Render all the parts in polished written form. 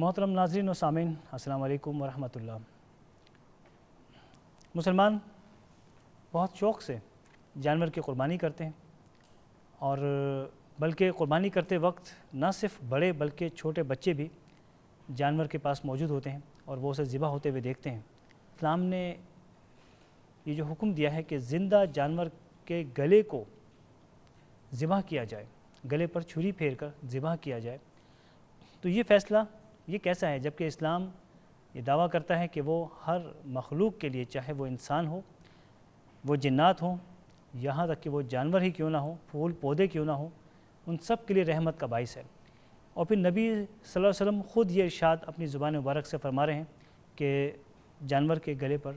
محترم ناظرین و سامعین، السلام علیکم ورحمۃ اللہ۔ مسلمان بہت شوق سے جانور کی قربانی کرتے ہیں، اور بلکہ قربانی کرتے وقت نہ صرف بڑے بلکہ چھوٹے بچے بھی جانور کے پاس موجود ہوتے ہیں اور وہ اسے ذبح ہوتے ہوئے دیکھتے ہیں۔ اسلام نے یہ جو حکم دیا ہے کہ زندہ جانور کے گلے کو ذبح کیا جائے، گلے پر چھری پھیر کر ذبح کیا جائے، تو یہ فیصلہ یہ کیسا ہے؟ جبکہ اسلام یہ دعویٰ کرتا ہے کہ وہ ہر مخلوق کے لیے، چاہے وہ انسان ہو، وہ جنات ہوں، یہاں تک کہ وہ جانور ہی کیوں نہ ہوں، پھول پودے کیوں نہ ہوں، ان سب کے لیے رحمت کا باعث ہے۔ اور پھر نبی صلی اللہ علیہ وسلم خود یہ ارشاد اپنی زبان مبارک سے فرما رہے ہیں کہ جانور کے گلے پر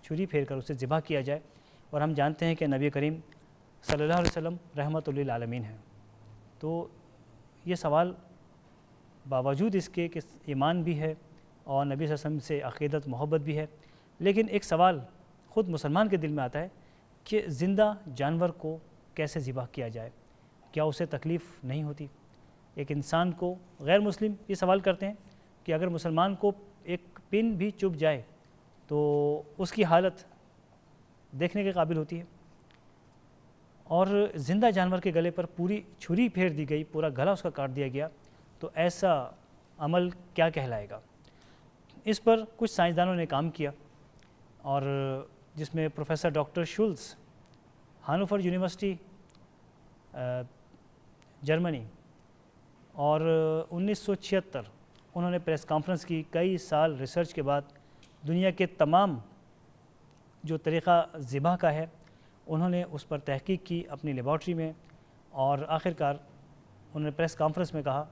چھری پھیر کر اسے ذبح کیا جائے، اور ہم جانتے ہیں کہ نبی کریم صلی اللہ علیہ وسلم رحمت للعالمین ہیں۔ تو یہ سوال باوجود اس کے کہ ایمان بھی ہے اور نبی صلی اللہ علیہ وسلم سے عقیدت محبت بھی ہے، لیکن ایک سوال خود مسلمان کے دل میں آتا ہے کہ زندہ جانور کو کیسے ذبح کیا جائے؟ کیا اسے تکلیف نہیں ہوتی؟ ایک انسان کو غیر مسلم یہ سوال کرتے ہیں کہ اگر مسلمان کو ایک پن بھی چبھ جائے تو اس کی حالت دیکھنے کے قابل ہوتی ہے، اور زندہ جانور کے گلے پر پوری چھری پھیر دی گئی، پورا گلا اس کا کاٹ دیا گیا، تو ایسا عمل کیا کہلائے گا؟ اس پر کچھ سائنسدانوں نے کام کیا، اور جس میں professor doctor Schulz, Hanover university Germany, اور 1976 انہوں نے پریس کانفرنس کی، کئی سال ریسرچ کے بعد دنیا کے تمام جو طریقہ ذبح کا ہے انہوں نے اس پر تحقیق کی اپنی لیبارٹری میں، اور آخرکار انہوں نے پریس کانفرنس میں کہا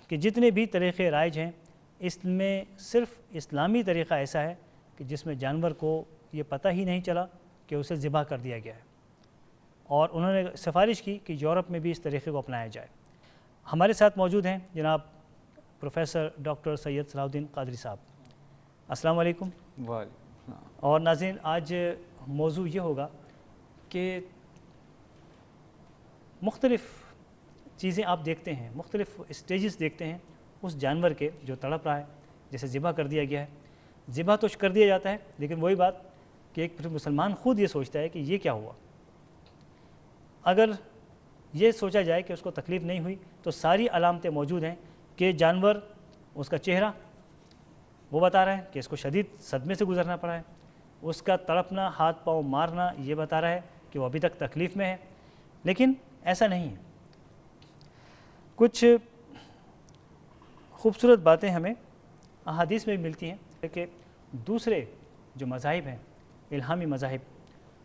کہ جتنے بھی طریقے رائج ہیں اس میں صرف اسلامی طریقہ ایسا ہے کہ جس میں جانور کو یہ پتہ ہی نہیں چلا کہ اسے ذبح کر دیا گیا ہے، اور انہوں نے سفارش کی کہ یورپ میں بھی اس طریقے کو اپنایا جائے۔ ہمارے ساتھ موجود ہیں جناب پروفیسر ڈاکٹر سید صلاح الدین قادری صاحب۔ السلام علیکم۔ وعلیکم۔ اور ناظرین، آج موضوع یہ ہوگا کہ مختلف چیزیں آپ دیکھتے ہیں، مختلف اسٹیجز دیکھتے ہیں اس جانور کے جو تڑپ رہا ہے، جیسے ذبح کر دیا گیا ہے۔ ذبح تو کر دیا جاتا ہے، لیکن وہی بات کہ ایک مسلمان خود یہ سوچتا ہے کہ یہ کیا ہوا۔ اگر یہ سوچا جائے کہ اس کو تکلیف نہیں ہوئی تو ساری علامتیں موجود ہیں کہ جانور، اس کا چہرہ وہ بتا رہا ہے کہ اس کو شدید صدمے سے گزرنا پڑا ہے، اس کا تڑپنا، ہاتھ پاؤں مارنا یہ بتا رہا ہے کہ وہ ابھی تک تکلیف میں ہے، لیکن ایسا نہیں ہے۔ کچھ خوبصورت باتیں ہمیں احادیث میں بھی ملتی ہیں کہ دوسرے جو مذاہب ہیں، الہامی مذاہب،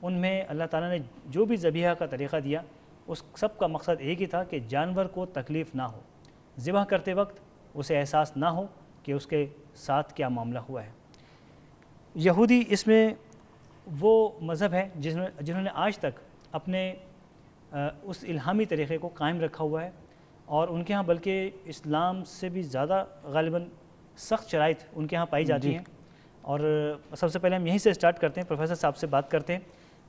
ان میں اللہ تعالیٰ نے جو بھی ذبیحہ کا طریقہ دیا اس سب کا مقصد ایک ہی تھا کہ جانور کو تکلیف نہ ہو، ذبح کرتے وقت اسے احساس نہ ہو کہ اس کے ساتھ کیا معاملہ ہوا ہے۔ یہودی اس میں وہ مذہب ہے جنہوں نے آج تک اپنے اس الہامی طریقے کو قائم رکھا ہوا ہے، اور ان کے ہاں بلکہ اسلام سے بھی زیادہ غالباً سخت شرائط ان کے ہاں پائی جاتی ہیں۔ اور سب سے پہلے ہم یہیں سے سٹارٹ کرتے ہیں، پروفیسر صاحب سے بات کرتے ہیں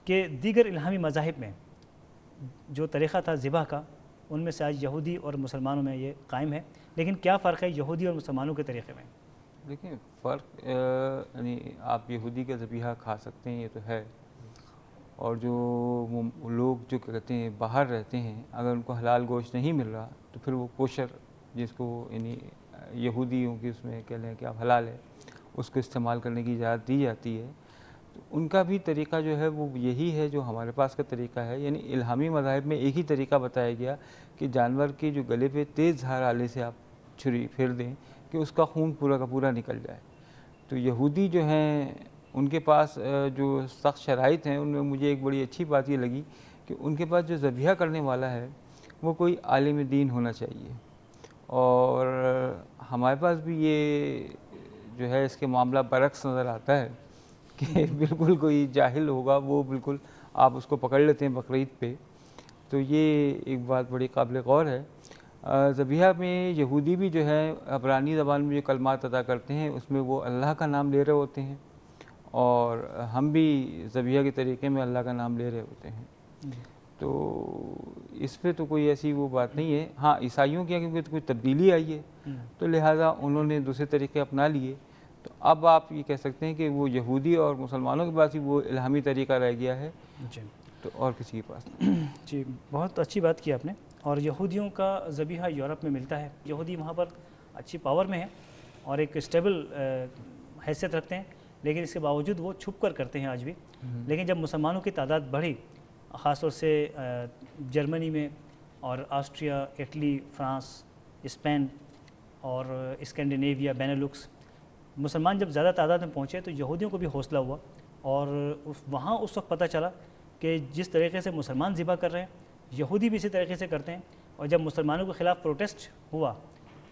کہ دیگر الہامی مذاہب میں جو طریقہ تھا ذبح کا، ان میں سے آج یہودی اور مسلمانوں میں یہ قائم ہے، لیکن کیا فرق ہے یہودی اور مسلمانوں کے طریقے میں؟ دیکھیں فرق یعنی آپ یہودی کا ذبیحہ کھا سکتے ہیں، یہ تو ہے، اور جو لوگ جو کہتے ہیں باہر رہتے ہیں، اگر ان کو حلال گوشت نہیں مل رہا تو پھر وہ کوشر، جس کو یعنی یہودیوں کی اس میں کہہ لیں کہ آپ حلال ہے، اس کو استعمال کرنے کی اجازت دی جاتی ہے۔ تو ان کا بھی طریقہ جو ہے وہ یہی ہے جو ہمارے پاس کا طریقہ ہے، یعنی الہامی مذاہب میں ایک ہی طریقہ بتایا گیا کہ جانور کے جو گلے پہ تیز دھار آلے سے آپ چھری پھیر دیں کہ اس کا خون پورا کا پورا نکل جائے۔ تو یہودی جو ہیں ان کے پاس جو سخت شرائط ہیں، ان میں مجھے ایک بڑی اچھی بات یہ لگی کہ ان کے پاس جو ذبیحہ کرنے والا ہے وہ کوئی عالم دین ہونا چاہیے، اور ہمارے پاس بھی یہ جو ہے اس کے معاملہ برعکس نظر آتا ہے کہ بالکل کوئی جاہل ہوگا، وہ بالکل آپ اس کو پکڑ لیتے ہیں بقرعید پہ۔ تو یہ ایک بات بڑی قابل غور ہے۔ ذبیحہ میں یہودی بھی جو ہے عبرانی زبان میں جو کلمات ادا کرتے ہیں اس میں وہ اللہ کا نام لے رہے ہوتے ہیں، اور ہم بھی ذبیحہ کے طریقے میں اللہ کا نام لے رہے ہوتے ہیں۔ تو اس پہ تو کوئی ایسی وہ بات نہیں ہے. ہاں عیسائیوں کے کیونکہ کوئی تبدیلی آئی ہے تو لہٰذا انہوں نے دوسرے طریقے اپنا لیے. تو اب آپ یہ کہہ سکتے ہیں کہ وہ یہودی اور مسلمانوں کے پاس ہی وہ الہامی طریقہ رہ گیا ہے, جی تو اور کسی کے پاس نہیں. جی بہت اچھی بات کی آپ نے. اور یہودیوں کا ذبیحہ یورپ میں ملتا ہے. یہودی وہاں پر اچھی پاور میں ہے اور ایک اسٹیبل حیثیت رکھتے ہیں, لیکن اس کے باوجود وہ چھپ کر کرتے ہیں آج بھی. لیکن جب مسلمانوں کی تعداد بڑھی, خاص طور سے جرمنی میں اور آسٹریا, اٹلی, فرانس, اسپین اور اسکینڈینیویا, بینیلکس, مسلمان جب زیادہ تعداد میں پہنچے تو یہودیوں کو بھی حوصلہ ہوا. اور وہاں اس وقت پتہ چلا کہ جس طریقے سے مسلمان ذبح کر رہے ہیں یہودی بھی اسی طریقے سے کرتے ہیں. اور جب مسلمانوں کے خلاف پروٹیسٹ ہوا,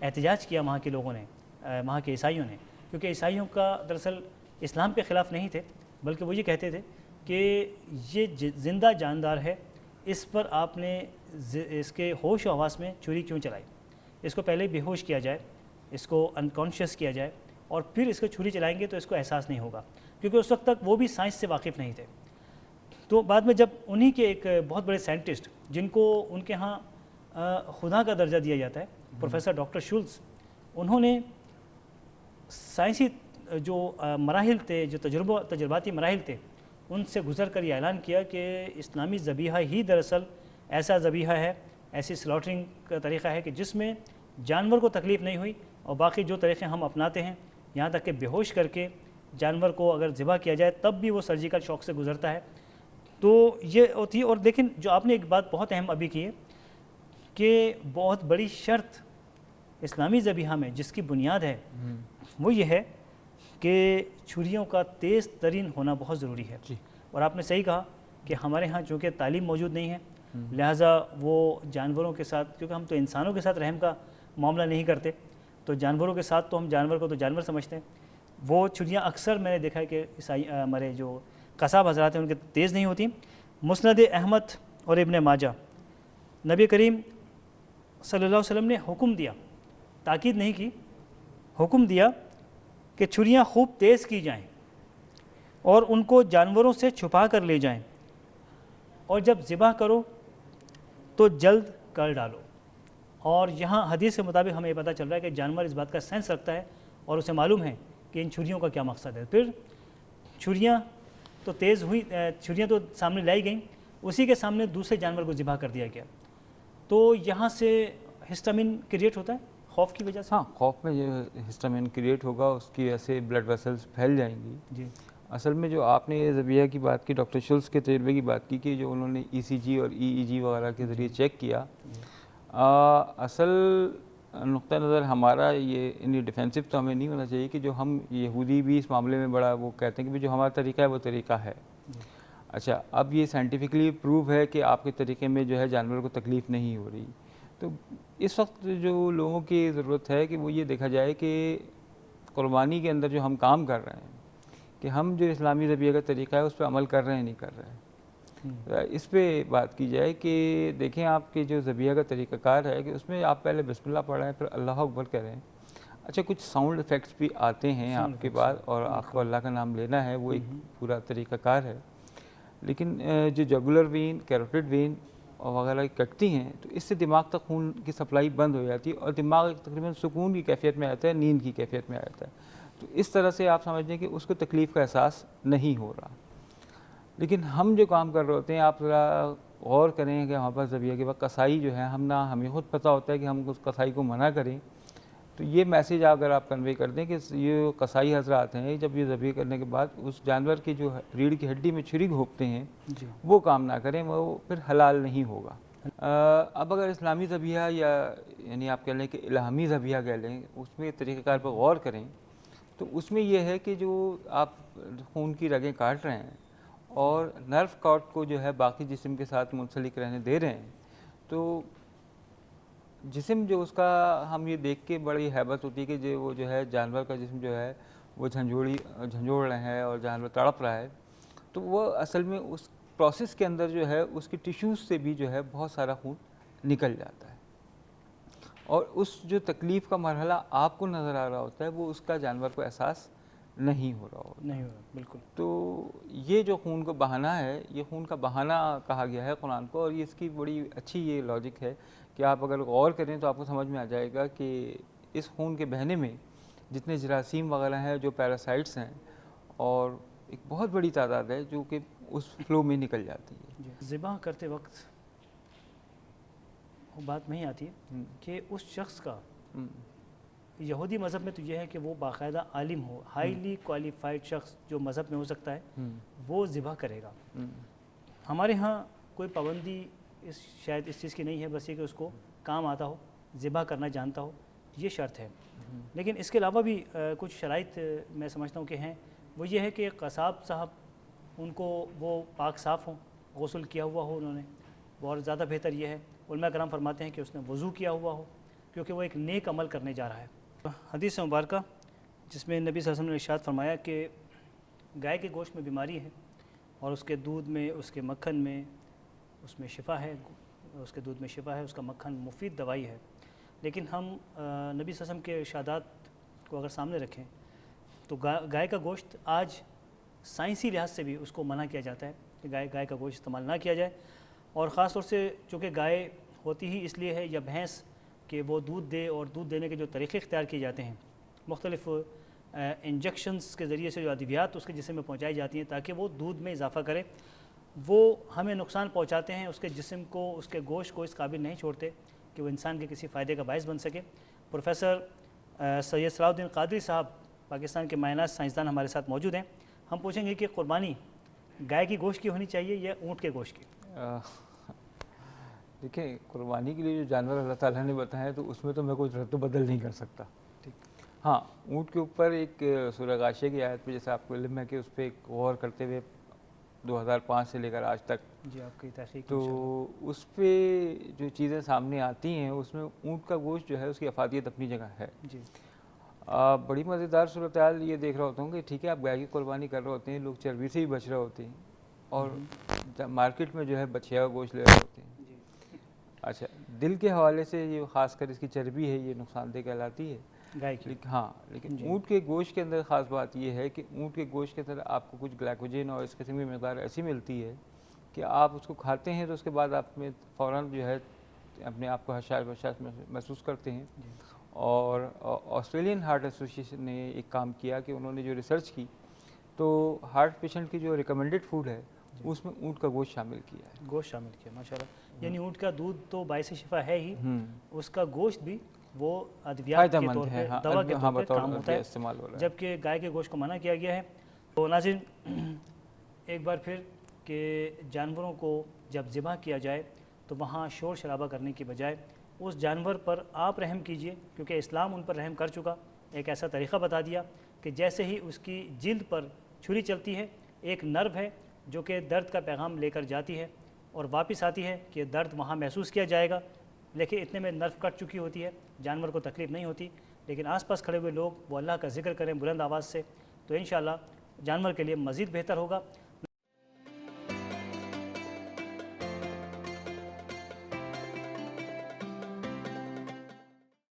احتجاج کیا وہاں کے لوگوں نے, وہاں کے عیسائیوں نے, کیونکہ عیسائیوں کا دراصل اسلام کے خلاف نہیں تھے, بلکہ وہ یہ کہتے تھے کہ یہ زندہ جاندار ہے, اس پر آپ نے اس کے ہوش و حواس میں چھری کیوں چلائی؟ اس کو پہلے بے ہوش کیا جائے, اس کو انکانشیس کیا جائے, اور پھر اس کو چھری چلائیں گے تو اس کو احساس نہیں ہوگا, کیونکہ اس وقت تک وہ بھی سائنس سے واقف نہیں تھے. تو بعد میں جب انہی کے ایک بہت بڑے سائنٹسٹ جن کو ان کے ہاں خدا کا درجہ دیا جاتا ہے, پروفیسر ڈاکٹر شولز, انہوں نے سائنسی جو مراحل تھے, جو تجرباتی مراحل تھے, ان سے گزر کر یہ اعلان کیا کہ اسلامی ذبیحہ ہی دراصل ایسا ذبیحہ ہے, ایسی سلاٹرنگ کا طریقہ ہے کہ جس میں جانور کو تکلیف نہیں ہوئی, اور باقی جو طریقے ہم اپناتے ہیں یہاں تک کہ بے ہوش کر کے جانور کو اگر ذبح کیا جائے تب بھی وہ سرجیکل شاک سے گزرتا ہے. تو یہ ہوتی ہے. اور لیکن جو آپ نے ایک بات بہت اہم ابھی کی ہے کہ بہت بڑی شرط اسلامی ذبیحہ میں جس کی بنیاد ہے وہ یہ ہے کہ چھریوں کا تیز ترین ہونا بہت ضروری ہے. اور آپ نے صحیح کہا کہ ہمارے ہاں چونکہ تعلیم موجود نہیں ہے, لہٰذا وہ جانوروں کے ساتھ, کیونکہ ہم تو انسانوں کے ساتھ رحم کا معاملہ نہیں کرتے, تو جانوروں کے ساتھ تو ہم جانور کو تو جانور سمجھتے ہیں. وہ چھریاں اکثر میں نے دیکھا ہے کہ ہمارے جو قصاب حضرات ہیں ان کے تیز نہیں ہوتی. مسند احمد اور ابن ماجہ, نبی کریم صلی اللہ علیہ وسلم نے حکم دیا, تاکید نہیں کی, حکم دیا کہ چھریاں خوب تیز کی جائیں اور ان کو جانوروں سے چھپا کر لے جائیں, اور جب ذبح کرو تو جلد کر ڈالو. اور یہاں حدیث کے مطابق ہمیں یہ پتہ چل رہا ہے کہ جانور اس بات کا سینس رکھتا ہے اور اسے معلوم ہے کہ ان چھریوں کا کیا مقصد ہے. پھر چھریاں تو تیز ہوئی, چھریاں تو سامنے لائی گئیں, اسی کے سامنے دوسرے جانور کو ذبح کر دیا گیا. تو یہاں سے ہسٹامین کریٹ ہوتا ہے خوف کی وجہ سے. ہاں, خوف میں جو ہسٹامین کریٹ ہوگا اس کی وجہ سے بلڈ ویسلز پھیل جائیں گی. جی اصل میں جو آپ نے یہ ذبیحہ کی بات کی, ڈاکٹر شولز کے تجربے کی بات کی کہ جو انہوں نے ای سی جی اور ای ای جی وغیرہ کے ذریعے چیک کیا, اصل نقطہ نظر ہمارا یہ یعنی ڈیفینسو تو ہمیں نہیں ہونا چاہیے کہ جو ہم یہودی بھی اس معاملے میں بڑا وہ کہتے ہیں کہ جو ہمارا طریقہ ہے وہ طریقہ ہے. اچھا, اب یہ سائنٹیفکلی پروو ہے کہ آپ کے طریقے میں جو ہے جانور کو تکلیف نہیں ہو رہی. تو اس وقت جو لوگوں کی ضرورت ہے کہ وہ یہ دیکھا جائے کہ قربانی کے اندر جو ہم کام کر رہے ہیں کہ ہم جو اسلامی ذبیحہ کا طریقہ ہے اس پہ عمل کر رہے ہیں نہیں کر رہے ہیں. اس پہ بات کی جائے کہ دیکھیں آپ کے جو ذبیحہ کا طریقہ کار ہے کہ اس میں آپ پہلے بسم اللہ پڑھ رہے ہیں, پھر اللہ اکبر کریں. اچھا, کچھ ساؤنڈ افیکٹس بھی آتے ہیں آپ کے پاس اور آپ کو اللہ کا نام لینا ہے, وہ ایک پورا طریقہ کار ہے. لیکن جو جگولر وین, کیروٹڈ وین اور وغیرہ کٹتی ہیں تو اس سے دماغ تک خون کی سپلائی بند ہو جاتی ہے اور دماغ تقریباً سکون کی کیفیت میں آتا ہے, نیند کی کیفیت میں آتا ہے. تو اس طرح سے آپ سمجھ لیں کہ اس کو تکلیف کا احساس نہیں ہو رہا. لیکن ہم جو کام کر رہے ہوتے ہیں, آپ ذرا غور کریں کہ ہمارے پاس ذبیحہ کے وقت کسائی جو ہے ہمیں خود پتہ ہوتا ہے کہ ہم اس کسائی کو منع کریں. تو یہ میسیج اگر آپ کنوے کر دیں کہ یہ کسائی حضرات ہیں جب یہ ذبیحہ کرنے کے بعد اس جانور کی جو ریڑھ کی ہڈی میں چھری گھونپتے ہیں وہ کام نہ کریں, وہ پھر حلال نہیں ہوگا. اب اگر اسلامی ذبیحہ یا یعنی آپ کہہ لیں کہ الہامی ذبیحہ کہہ لیں, اس میں طریقہ کار پر غور کریں تو اس میں یہ ہے کہ جو آپ خون کی رگیں کاٹ رہے ہیں اور نرو کارڈ کو جو ہے باقی جسم کے ساتھ منسلک رہنے دے رہے ہیں, تو جسم جو اس کا ہم یہ دیکھ کے بڑی ہیبت ہوتی ہے کہ جو وہ جو ہے جانور کا جسم جو ہے وہ جھنجھوڑ رہے ہیں اور جانور تڑپ رہا ہے, تو وہ اصل میں اس پروسیس کے اندر جو ہے اس کی ٹیشوز سے بھی جو ہے بہت سارا خون نکل جاتا ہے. اور اس جو تکلیف کا مرحلہ آپ کو نظر آ رہا ہوتا ہے وہ اس کا جانور کو احساس نہیں ہو رہا ہوتا. نہیں ہوگا بالکل. تو یہ جو خون کو بہانا ہے یہ خون کا بہانا کہا گیا ہے قرآن کو, اور یہ اس کی بڑی اچھی یہ لاجک ہے کہ آپ اگر غور کریں تو آپ کو سمجھ میں آ جائے گا کہ اس خون کے بہنے میں جتنے جراثیم وغیرہ ہیں, جو پیراسائٹس ہیں, اور ایک بہت بڑی تعداد ہے جو کہ اس فلو میں نکل جاتی ہے. ذبح کرتے وقت وہ بات نہیں آتی ہے کہ اس شخص کا, یہودی مذہب میں تو یہ ہے کہ وہ باقاعدہ عالم ہو, ہائیلی کوالیفائڈ شخص جو مذہب میں ہو سکتا ہے وہ ذبح کرے گا. ہمارے ہاں کوئی پابندی شاید اس چیز کی نہیں ہے, بس یہ کہ اس کو کام آتا ہو, ذبح کرنا جانتا ہو, یہ شرط ہے. لیکن اس کے علاوہ بھی کچھ شرائط میں سمجھتا ہوں کہ ہیں. وہ یہ ہے کہ قصاب صاحب ان کو وہ پاک صاف ہوں, غسل کیا ہوا ہو انہوں نے, اور زیادہ بہتر یہ ہے علماء کرام فرماتے ہیں کہ اس نے وضو کیا ہوا ہو, کیونکہ وہ ایک نیک عمل کرنے جا رہا ہے. حدیث مبارکہ جس میں نبی صلی اللہ علیہ وسلم نے ارشاد فرمایا کہ گائے کے گوشت میں بیماری ہے, اور اس کے دودھ میں, اس کے مکھن میں, اس میں شفا ہے, اس کے دودھ میں شفا ہے, اس کا مکھن مفید دوائی ہے. لیکن ہم نبی صلی اللہ علیہ وسلم کے ارشادات کو اگر سامنے رکھیں تو گائے کا گوشت آج سائنسی لحاظ سے بھی اس کو منع کیا جاتا ہے کہ گائے کا گوشت استعمال نہ کیا جائے. اور خاص طور سے چونکہ گائے ہوتی ہی اس لیے ہے یا بھینس کہ وہ دودھ دے, اور دودھ دینے کے جو طریقے اختیار کیے جاتے ہیں, مختلف انجیکشنز کے ذریعے سے جو ادویات اس کے جسم میں پہنچائی جاتی ہیں تاکہ وہ دودھ میں اضافہ کرے, وہ ہمیں نقصان پہنچاتے ہیں, اس کے جسم کو, اس کے گوشت کو اس قابل نہیں چھوڑتے کہ وہ انسان کے کسی فائدے کا باعث بن سکے. پروفیسر سید صلاح الدین قادری صاحب پاکستان کے ماہر سائنسدان ہمارے ساتھ موجود ہیں. ہم پوچھیں گے کہ قربانی گائے کی گوشت کی ہونی چاہیے یا اونٹ کے گوشت کی؟ دیکھیں, قربانی کے لیے جو جانور اللہ تعالیٰ نے بتایا تو اس میں تو میں کوئی رد و بدل نہیں کر سکتا. ہاں, اونٹ کے اوپر ایک سورہ غاشیہ کی آیت پہ جیسے آپ کو علم ہے کہ اس پہ غور کرتے ہوئے 2005 سے لے کر آج تک, جی آپ کی تحقیق, تو اس پہ جو چیزیں سامنے آتی ہیں اس میں اونٹ کا گوشت جو ہے اس کی افادیت اپنی جگہ ہے. جی بڑی مزیدار صورتحال یہ دیکھ رہا ہوتا ہوں کہ ٹھیک ہے آپ گائے کی قربانی کر رہے ہوتے ہیں, لوگ چربی سے ہی بچ رہے ہوتے ہیں, اور مارکیٹ میں جو ہے بچیا کا گوشت لے رہے ہوتے ہیں. اچھا, دل کے حوالے سے یہ خاص کر اس کی چربی ہے یہ نقصان دہ کہلاتی ہے گائے کی. ہاں, لیکن اونٹ کے گوشت کے اندر خاص بات یہ ہے کہ اونٹ کے گوشت کے اندر آپ کو کچھ گلائکوجن اور اس قسم کی مقدار ایسی ملتی ہے کہ آپ اس کو کھاتے ہیں تو اس کے بعد آپ میں فوراً جو ہے اپنے آپ کو حساس محسوس کرتے ہیں. اور آسٹریلین ہارٹ ایسوسیشن نے ایک کام کیا کہ انہوں نے جو ریسرچ کی تو ہارٹ پیشنٹ کی جو ریکمنڈڈ فوڈ ہے اس میں اونٹ کا گوشت شامل کیا ہے. گوشت شامل کیا, ماشاء اللہ. یعنی اونٹ کا دودھ تو باعث شفا ہے ہی, اس کا گوشت بھی وہ ادویات کے طور پہ, دوا کے طور پہ کام ہوتا ہے, استعمال ہو رہا ہے, جبکہ گائے کے گوشت کو منع کیا گیا ہے. تو ناظرین ایک بار پھر کہ جانوروں کو جب ذبح کیا جائے تو وہاں شور شرابہ کرنے کی بجائے اس جانور پر آپ رحم کیجئے, کیونکہ اسلام ان پر رحم کر چکا. ایک ایسا طریقہ بتا دیا کہ جیسے ہی اس کی جلد پر چھری چلتی ہے, ایک نرو ہے جو کہ درد کا پیغام لے کر جاتی ہے اور واپس آتی ہے کہ درد وہاں محسوس کیا جائے گا, لیکن اتنے میں نرو کٹ چکی ہوتی ہے, جانور کو تکلیف نہیں ہوتی. لیکن آس پاس کھڑے ہوئے لوگ وہ اللہ کا ذکر کریں بلند آواز سے, تو انشاءاللہ جانور کے لیے مزید بہتر ہوگا.